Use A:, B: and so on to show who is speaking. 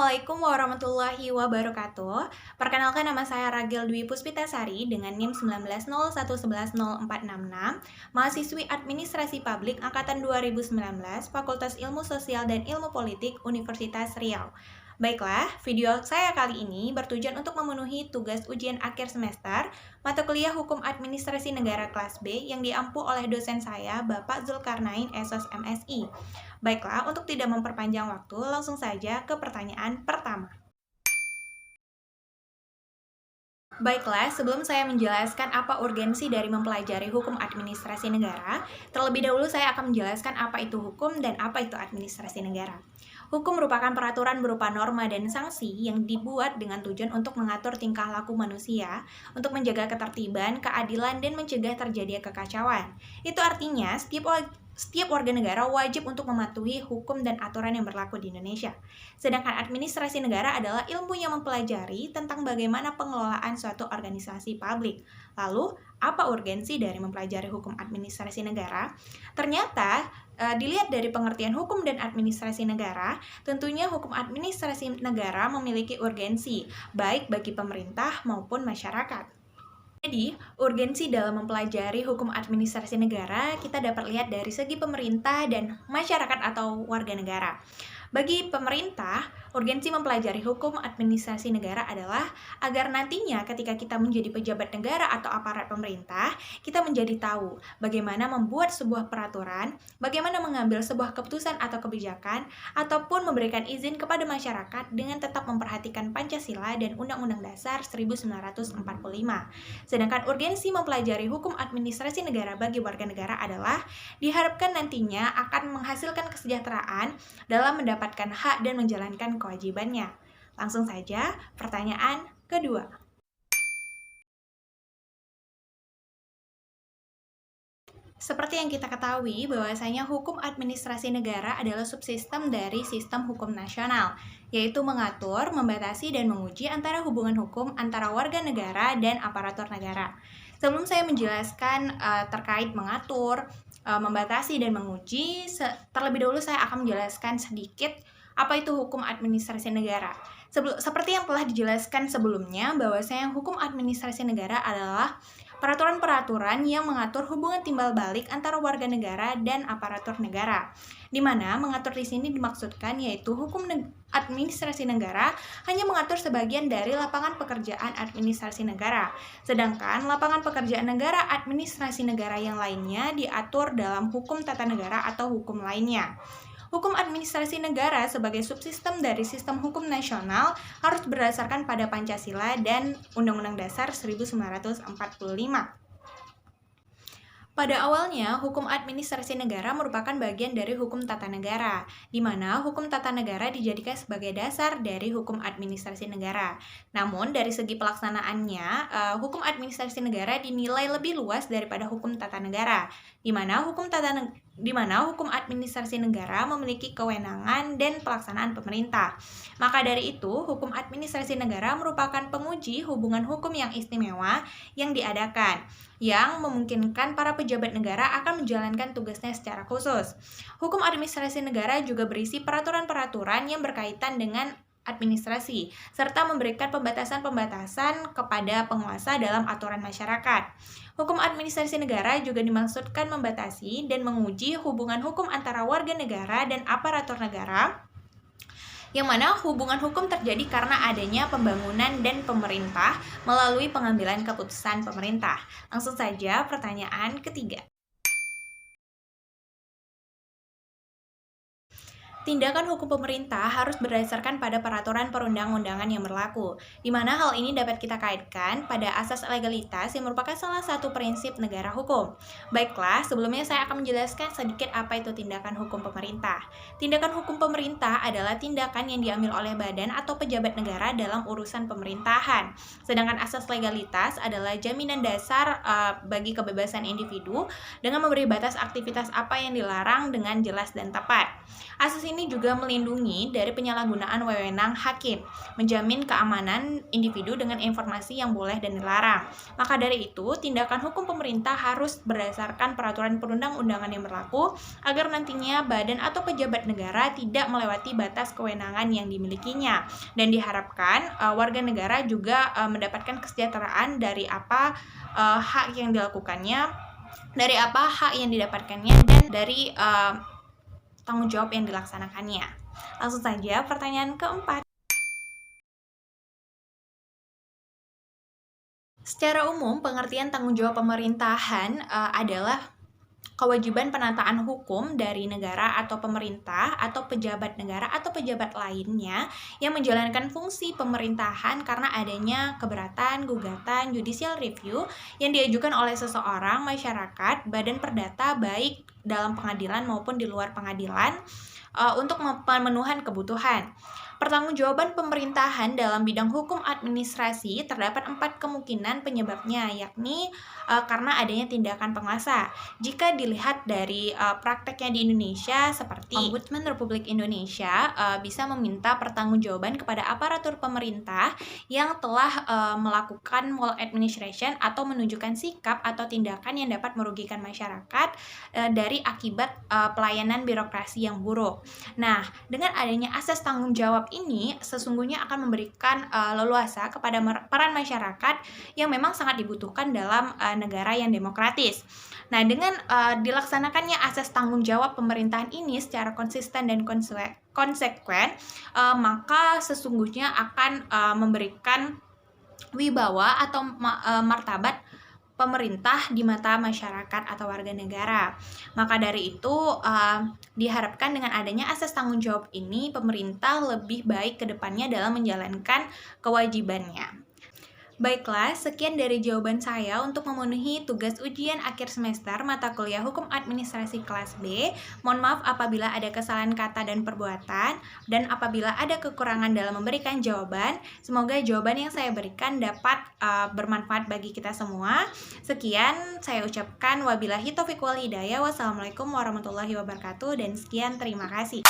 A: Assalamualaikum warahmatullahi wabarakatuh. Perkenalkan, nama saya Ragil Dwi Puspitasari dengan NIM 1901110466, mahasiswi Administrasi Publik angkatan 2019, Fakultas Ilmu Sosial dan Ilmu Politik Universitas Riau. Baiklah, video saya kali ini bertujuan untuk memenuhi tugas ujian akhir semester mata kuliah Hukum Administrasi Negara kelas B yang diampu oleh dosen saya, Bapak Zulkarnain Esos MSI. Baiklah, untuk tidak memperpanjang waktu, langsung saja ke pertanyaan pertama. Baiklah, sebelum saya menjelaskan apa urgensi dari mempelajari hukum administrasi negara, terlebih dahulu saya akan menjelaskan apa itu hukum dan apa itu administrasi negara. Hukum merupakan peraturan berupa norma dan sanksi yang dibuat dengan tujuan untuk mengatur tingkah laku manusia, untuk menjaga ketertiban, keadilan, dan mencegah terjadinya kekacauan. Itu artinya, setiap warga negara wajib untuk mematuhi hukum dan aturan yang berlaku di Indonesia. Sedangkan administrasi negara adalah ilmu yang mempelajari tentang bagaimana pengelolaan suatu organisasi publik. Lalu, apa urgensi dari mempelajari hukum administrasi negara? Ternyata, dilihat dari pengertian hukum dan administrasi negara, tentunya hukum administrasi negara memiliki urgensi, baik bagi pemerintah maupun masyarakat. Jadi, urgensi dalam mempelajari hukum administrasi negara kita dapat lihat dari segi pemerintah dan masyarakat atau warga negara. Bagi pemerintah, urgensi mempelajari hukum administrasi negara adalah agar nantinya ketika kita menjadi pejabat negara atau aparat pemerintah, kita menjadi tahu bagaimana membuat sebuah peraturan, bagaimana mengambil sebuah keputusan atau kebijakan, ataupun memberikan izin kepada masyarakat dengan tetap memperhatikan Pancasila dan Undang-Undang Dasar 1945. Sedangkan urgensi mempelajari hukum administrasi negara bagi warga negara adalah diharapkan nantinya akan menghasilkan kesejahteraan dalam mendapatkan hak dan menjalankan kewajibannya. Langsung saja, pertanyaan kedua. Seperti yang kita ketahui, bahwasanya hukum administrasi negara adalah subsistem dari sistem hukum nasional, yaitu mengatur, membatasi, dan menguji antara hubungan hukum antara warga negara dan aparatur negara. Sebelum saya menjelaskan terkait mengatur, membatasi, dan menguji, terlebih dahulu saya akan menjelaskan sedikit apa itu hukum administrasi negara. Seperti yang telah dijelaskan sebelumnya, bahwasanya hukum administrasi negara adalah peraturan-peraturan yang mengatur hubungan timbal balik antara warga negara dan aparatur negara. Di mana mengatur di sini dimaksudkan yaitu hukum administrasi negara hanya mengatur sebagian dari lapangan pekerjaan administrasi negara. Sedangkan lapangan pekerjaan negara administrasi negara yang lainnya diatur dalam hukum tata negara atau hukum lainnya. Hukum administrasi negara sebagai subsistem dari sistem hukum nasional harus berdasarkan pada Pancasila dan Undang-Undang Dasar 1945. Pada awalnya, hukum administrasi negara merupakan bagian dari hukum tata negara, di mana hukum tata negara dijadikan sebagai dasar dari hukum administrasi negara. Namun, dari segi pelaksanaannya, hukum administrasi negara dinilai lebih luas daripada hukum tata negara, di mana hukum administrasi negara memiliki kewenangan dan pelaksanaan pemerintah. Maka dari itu, hukum administrasi negara merupakan penguji hubungan hukum yang istimewa yang diadakan, yang memungkinkan para pejabat negara akan menjalankan tugasnya secara khusus. Hukum administrasi negara juga berisi peraturan-peraturan yang berkaitan dengan administrasi, serta memberikan pembatasan-pembatasan kepada penguasa dalam aturan masyarakat. Hukum administrasi negara juga dimaksudkan membatasi dan menguji hubungan hukum antara warga negara dan aparatur negara, yang mana hubungan hukum terjadi karena adanya pembangunan dan pemerintah melalui pengambilan keputusan pemerintah. Langsung saja pertanyaan ketiga. Tindakan hukum pemerintah harus berdasarkan pada peraturan perundang-undangan yang berlaku, di mana hal ini dapat kita kaitkan pada asas legalitas yang merupakan salah satu prinsip negara hukum. Baiklah, sebelumnya saya akan menjelaskan sedikit apa itu tindakan hukum pemerintah. Tindakan hukum pemerintah adalah tindakan yang diambil oleh badan atau pejabat negara dalam urusan pemerintahan. Sedangkan asas legalitas adalah jaminan dasar bagi kebebasan individu dengan memberi batas aktivitas apa yang dilarang dengan jelas dan tepat. Asas ini juga melindungi dari penyalahgunaan wewenang hakim, menjamin keamanan individu dengan informasi yang boleh dan dilarang. Maka dari itu, tindakan hukum pemerintah harus berdasarkan peraturan perundang-undangan yang berlaku agar nantinya badan atau pejabat negara tidak melewati batas kewenangan yang dimilikinya. Dan diharapkan warga negara juga mendapatkan kesejahteraan dari apa hak yang dilakukannya, dari apa hak yang didapatkannya, dan dari tanggung jawab yang dilaksanakannya. Langsung saja pertanyaan keempat. Secara umum, pengertian tanggung jawab pemerintahan adalah kewajiban penataan hukum dari negara atau pemerintah atau pejabat negara atau pejabat lainnya yang menjalankan fungsi pemerintahan karena adanya keberatan, gugatan, judicial review yang diajukan oleh seseorang, masyarakat, badan perdata baik dalam pengadilan maupun di luar pengadilan untuk pemenuhan kebutuhan. Pertanggungjawaban pemerintahan dalam bidang hukum administrasi terdapat 4 kemungkinan penyebabnya, yakni karena adanya tindakan penguasa. Jika dilihat dari prakteknya di Indonesia, seperti Ombudsman Republik Indonesia bisa meminta pertanggungjawaban kepada aparatur pemerintah yang telah melakukan maladministration atau menunjukkan sikap atau tindakan yang dapat merugikan masyarakat dari akibat pelayanan birokrasi yang buruk. Nah, dengan adanya asas tanggung jawab ini sesungguhnya akan memberikan leluasa kepada peran masyarakat yang memang sangat dibutuhkan dalam negara yang demokratis. Nah, dengan dilaksanakannya asas tanggung jawab pemerintahan ini secara konsisten dan konsekuen, maka sesungguhnya akan memberikan wibawa atau martabat pemerintah di mata masyarakat atau warga negara. Maka dari itu diharapkan dengan adanya asas tanggung jawab ini, pemerintah lebih baik ke depannya dalam menjalankan kewajibannya. Baiklah, sekian dari jawaban saya untuk memenuhi tugas ujian akhir semester mata kuliah Hukum Administrasi kelas B. Mohon maaf apabila ada kesalahan kata dan perbuatan, dan apabila ada kekurangan dalam memberikan jawaban. Semoga jawaban yang saya berikan dapat bermanfaat bagi kita semua. Sekian saya ucapkan wabillahi taufiq wal hidayah. Wassalamualaikum warahmatullahi wabarakatuh, dan sekian, terima kasih.